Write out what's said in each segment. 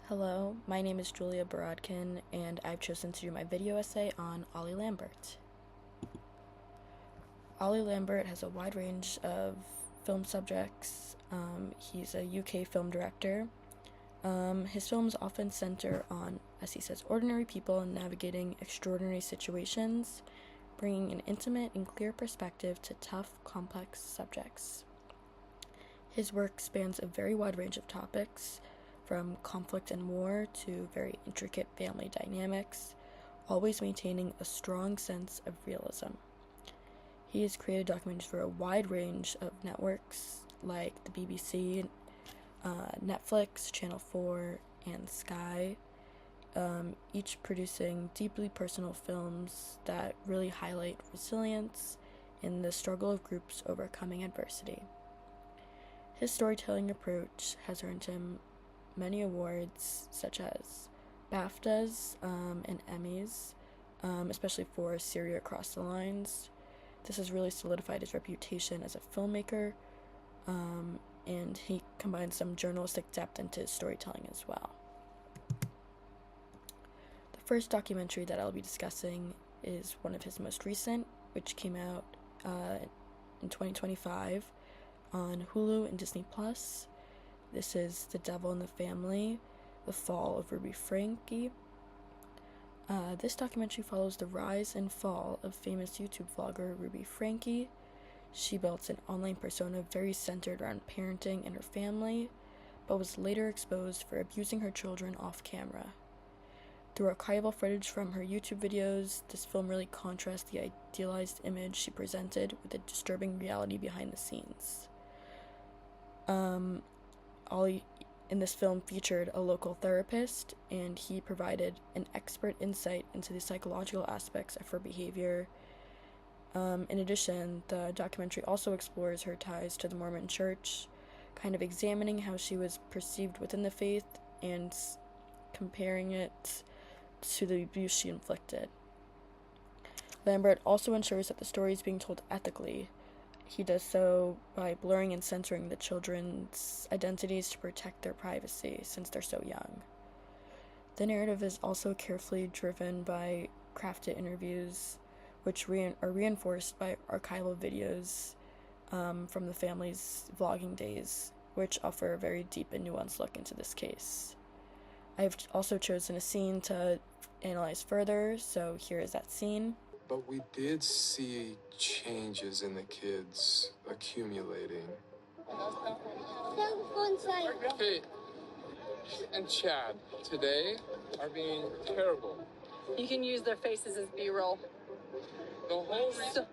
Hello, my name is Julia Borodkin, and I've chosen to do my video essay on Ollie Lambert. Ollie Lambert has a wide range of film subjects. He's a UK film director. His films often center on, as he says, ordinary people navigating extraordinary situations, bringing an intimate and clear perspective to tough, complex subjects. His work spans a very wide range of topics, from conflict and war to very intricate family dynamics, always maintaining a strong sense of realism. He has created documentaries for a wide range of networks like the BBC, Netflix, Channel 4, and Sky, each producing deeply personal films that really highlight resilience in the struggle of groups overcoming adversity. His storytelling approach has earned him many awards, such as BAFTAs and Emmys, especially for Syria Across the Lines. This has really solidified his reputation as a filmmaker, and he combines some journalistic depth into his storytelling as well. The first documentary that I'll be discussing is one of his most recent, which came out in 2025 on Hulu and Disney+. This is The Devil in the Family, The Fall of Ruby Franke. This documentary follows the rise and fall of famous YouTube vlogger Ruby Franke. She built an online persona very centered around parenting and her family, but was later exposed for abusing her children off camera. Through archival footage from her YouTube videos, this film really contrasts the idealized image she presented with the disturbing reality behind the scenes. Ollie in this film featured a local therapist, and he provided an expert insight into the psychological aspects of her behavior. In addition, the documentary also explores her ties to the Mormon Church, kind of examining how she was perceived within the faith and comparing it to the abuse she inflicted. Lambert also ensures that the story is being told ethically. He does so by blurring and censoring the children's identities to protect their privacy since they're so young. The narrative is also carefully driven by crafted interviews, which are reinforced by archival videos from the family's vlogging days, which offer a very deep and nuanced look into this case. I've also chosen a scene to analyze further, so here is that scene. But we did see changes in the kids accumulating. Hey, and Chad today are being terrible. You can use their faces as B-roll. The whole reason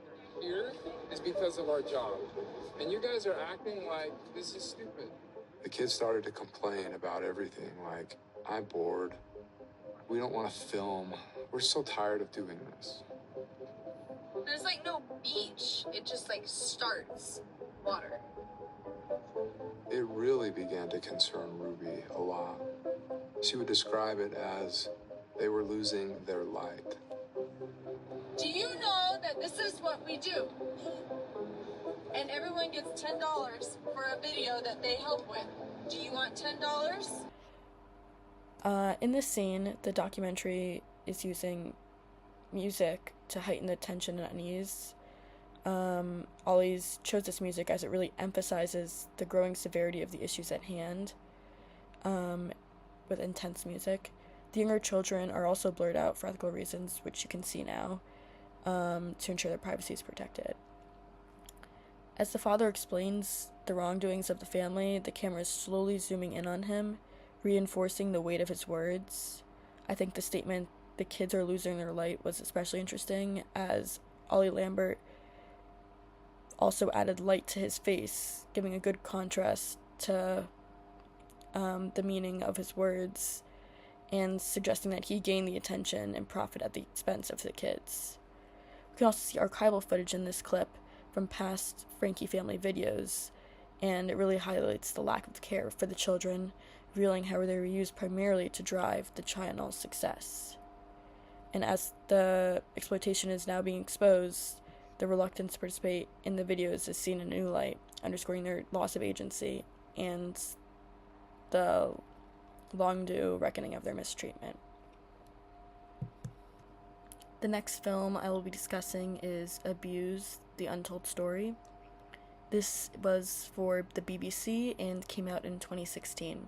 here is because of our job. And you guys are acting like this is stupid. The kids started to complain about everything, like, I'm bored. We don't want to film. We're so tired of doing this. There's like no beach. It just like starts water. It really began to concern Ruby a lot. She would describe it as they were losing their light. Do you know that this is what we do? And everyone gets $10 for a video that they help with. Do you want $10? In this scene, the documentary is using music to heighten the tension and unease. Ollie's chose this music as it really emphasizes the growing severity of the issues at hand, with intense music. The younger children are also blurred out for ethical reasons, which you can see now, to ensure their privacy is protected. As the father explains the wrongdoings of the family, the camera is slowly zooming in on him, reinforcing the weight of his words. I think the statement, "the kids are losing their light," was especially interesting, as Ollie Lambert also added light to his face, giving a good contrast to the meaning of his words, and suggesting that he gained the attention and profit at the expense of the kids. We can also see archival footage in this clip from past Franke family videos, and it really highlights the lack of care for the children, revealing how they were used primarily to drive the channel's success. And as the exploitation is now being exposed, the reluctance to participate in the videos is seen in a new light, underscoring their loss of agency and the long due reckoning of their mistreatment. The next film I will be discussing is Abused, The Untold Story. This was for the BBC and came out in 2016.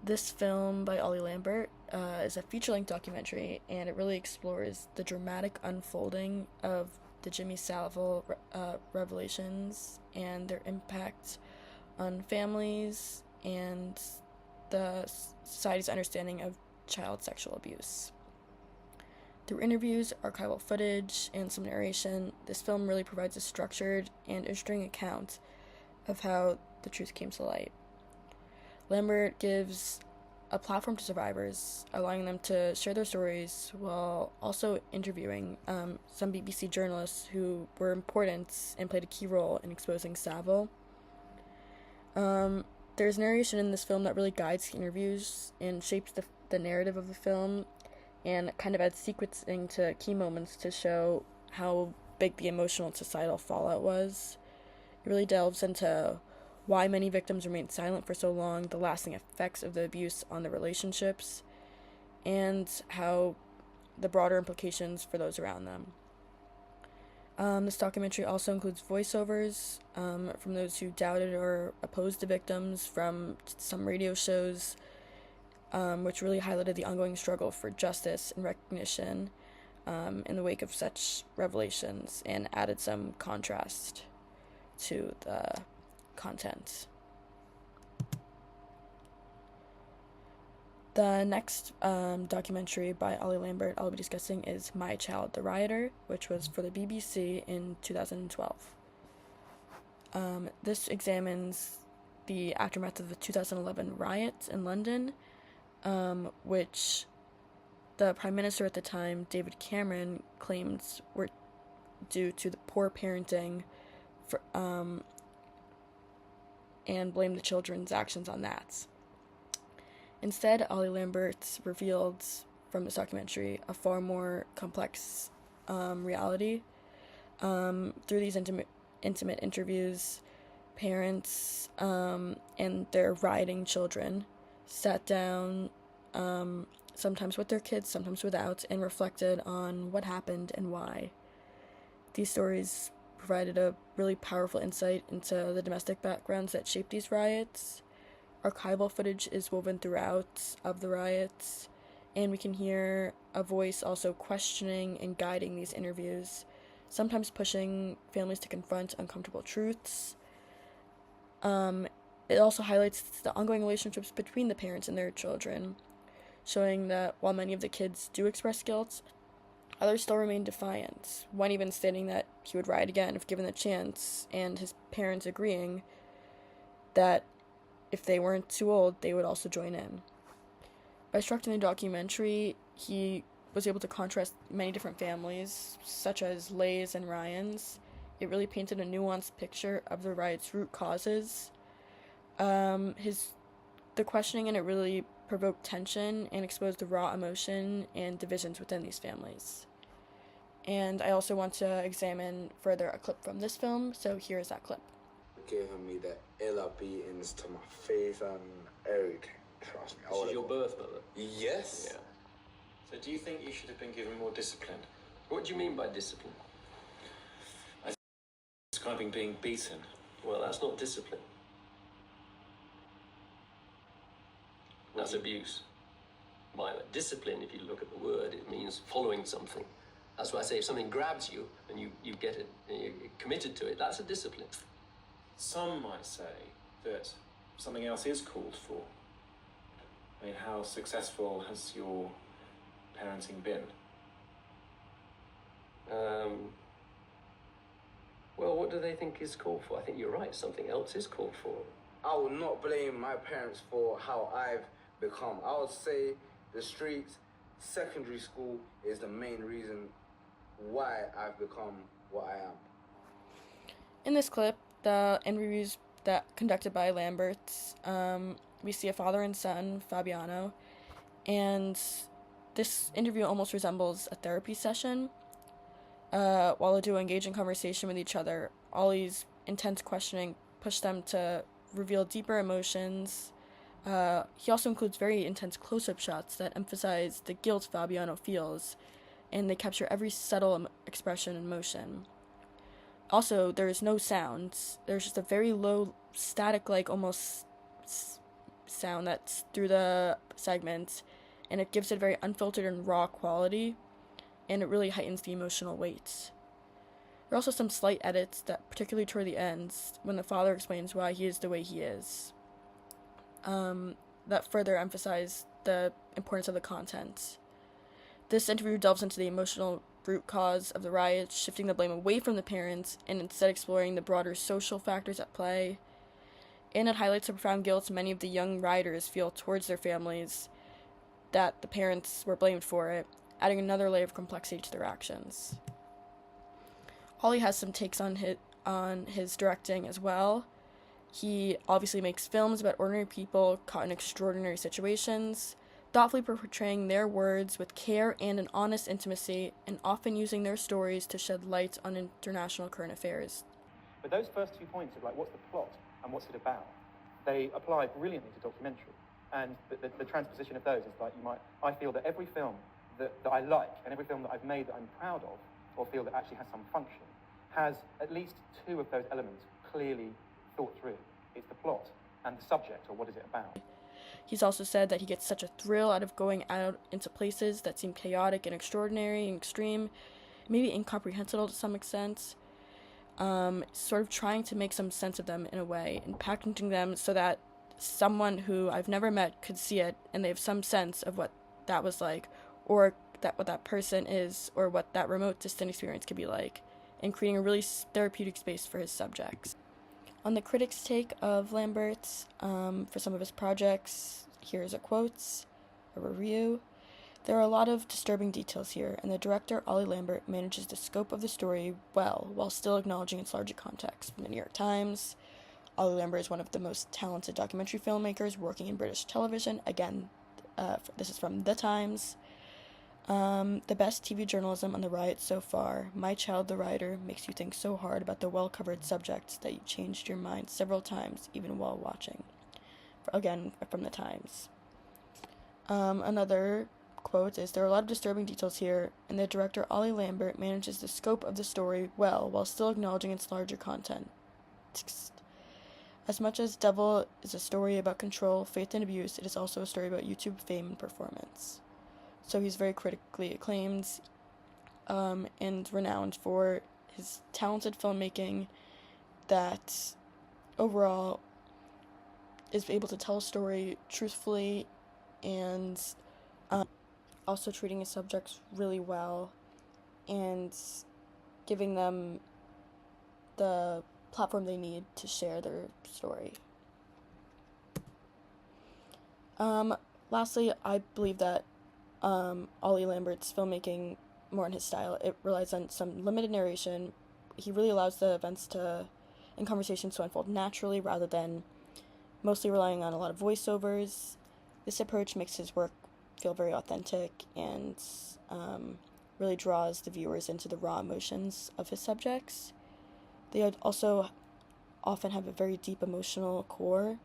This film by Ollie Lambert is a feature-length documentary, and it really explores the dramatic unfolding of the Jimmy Savile revelations and their impact on families and the society's understanding of child sexual abuse. Through interviews, archival footage, and some narration, this film really provides a structured and interesting account of how the truth came to light. Lambert gives a platform to survivors, allowing them to share their stories while also interviewing some BBC journalists who were important and played a key role in exposing Savile. There's narration in this film that really guides the interviews and shapes the narrative of the film, and kind of adds sequencing to key moments to show how big the emotional and societal fallout was. It really delves into why many victims remained silent for so long, the lasting effects of the abuse on the relationships, and how the broader implications for those around them. This documentary also includes voiceovers from those who doubted or opposed the victims from some radio shows, which really highlighted the ongoing struggle for justice and recognition in the wake of such revelations, and added some contrast to the content. The next documentary by Ollie Lambert I'll be discussing is My Child, the Rioter, which was for the BBC in 2012. This examines the aftermath of the 2011 riots in London, which the Prime Minister at the time, David Cameron, claimed were due to the poor parenting and blamed the children's actions on that. Instead, Ollie Lambert revealed from this documentary a far more complex reality. Through these intimate interviews, parents and their rioting children sat down, sometimes with their kids, sometimes without, and reflected on what happened and why. These stories provided a really powerful insight into the domestic backgrounds that shaped these riots. Archival footage is woven throughout of the riots, and we can hear a voice also questioning and guiding these interviews, sometimes pushing families to confront uncomfortable truths. It also highlights the ongoing relationships between the parents and their children, showing that while many of the kids do express guilt, others still remain defiant, one even stating that he would riot again if given the chance, and his parents agreeing that if they weren't too old, they would also join in. By structuring the documentary, he was able to contrast many different families, such as Lay's and Ryan's. It really painted a nuanced picture of the riot's root causes. The questioning in it really provoked tension and exposed the raw emotion and divisions within these families. And I also want to examine further a clip from this film, so here is that clip. Giving me the illa beatings to my face and everything. Trust me. This is your birth mother? Yes. Yeah. So do you think you should have been given more discipline? What do you mean by discipline? Describing being beaten. Well, that's not discipline. That's abuse. By discipline, if you look at the word, it means following something. That's why I say if something grabs you and you get it and you're committed to it, that's a discipline. Some might say that something else is called for. I mean, how successful has your parenting been? Well, what do they think is called for? I think you're right. Something else is called for. I would not blame my parents for how I've become. I would say the streets, secondary school is the main reason why I've become what I am. In this clip, the interviews that conducted by Lambert, we see a father and son, Fabiano, and this interview almost resembles a therapy session. While they do engage in conversation with each other, Ollie's intense questioning pushed them to reveal deeper emotions, He also includes very intense close-up shots that emphasize the guilt Fabiano feels, and they capture every subtle expression and motion. Also, there's no sounds. There's just a very low, static-like almost sound that's through the segments, and it gives it a very unfiltered and raw quality, and it really heightens the emotional weight. There are also some slight edits that, particularly toward the ends, when the father explains why he is the way he is, that further emphasize the importance of the content. This interview delves into the emotional root cause of the riots, shifting the blame away from the parents, and instead exploring the broader social factors at play. And it highlights the profound guilt many of the young rioters feel towards their families, that the parents were blamed for it, adding another layer of complexity to their actions. Ollie has some takes on his directing as well. He obviously makes films about ordinary people caught in extraordinary situations, thoughtfully portraying their words with care and an honest intimacy, and often using their stories to shed light on international current affairs. But those first 2 points of like, what's the plot and what's it about, they apply brilliantly to documentary. And the transposition of those is like, I feel that every film that I like, and every film that I've made that I'm proud of, or feel that actually has some function, has at least 2 of those elements clearly thought through. It's the plot and the subject, or what is it about. He's also said that he gets such a thrill out of going out into places that seem chaotic and extraordinary and extreme, maybe incomprehensible to some extent, sort of trying to make some sense of them in a way, and packaging them so that someone who I've never met could see it, and they have some sense of what that was like, or what that person is, or what that remote distant experience could be like, and creating a really therapeutic space for his subjects. On the critics' take of Lambert, for some of his projects, here's a review. There are a lot of disturbing details here, and the director, Ollie Lambert, manages the scope of the story well, while still acknowledging its larger context. From the New York Times, Ollie Lambert is one of the most talented documentary filmmakers working in British television. Again, this is from The Times. The best TV journalism on the riots so far. My Child the Rioter makes you think so hard about the well-covered subjects that you changed your mind several times, even while watching. Again, from The Times. Another quote is, there are a lot of disturbing details here, and the director, Ollie Lambert, manages the scope of the story well, while still acknowledging its larger content. As much as Devil is a story about control, faith, and abuse, it is also a story about YouTube fame and performance. So he's very critically acclaimed and renowned for his talented filmmaking that overall is able to tell a story truthfully, and also treating his subjects really well and giving them the platform they need to share their story. Lastly, I believe that Ollie Lambert's filmmaking, more in his style, it relies on some limited narration. He really allows the events and conversations to unfold naturally rather than mostly relying on a lot of voiceovers. This approach makes his work feel very authentic and really draws the viewers into the raw emotions of his subjects. They also often have a very deep emotional core,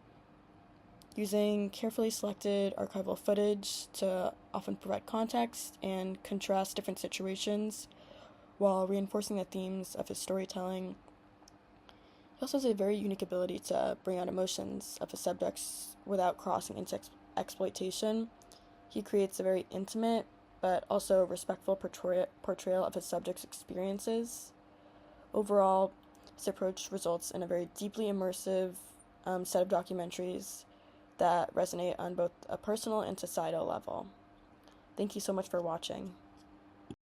using carefully selected archival footage to often provide context and contrast different situations while reinforcing the themes of his storytelling. He also has a very unique ability to bring out emotions of his subjects without crossing into exploitation. He creates a very intimate but also respectful portrayal of his subjects' experiences. Overall, this approach results in a very deeply immersive set of documentaries that resonate on both a personal and societal level. Thank you so much for watching.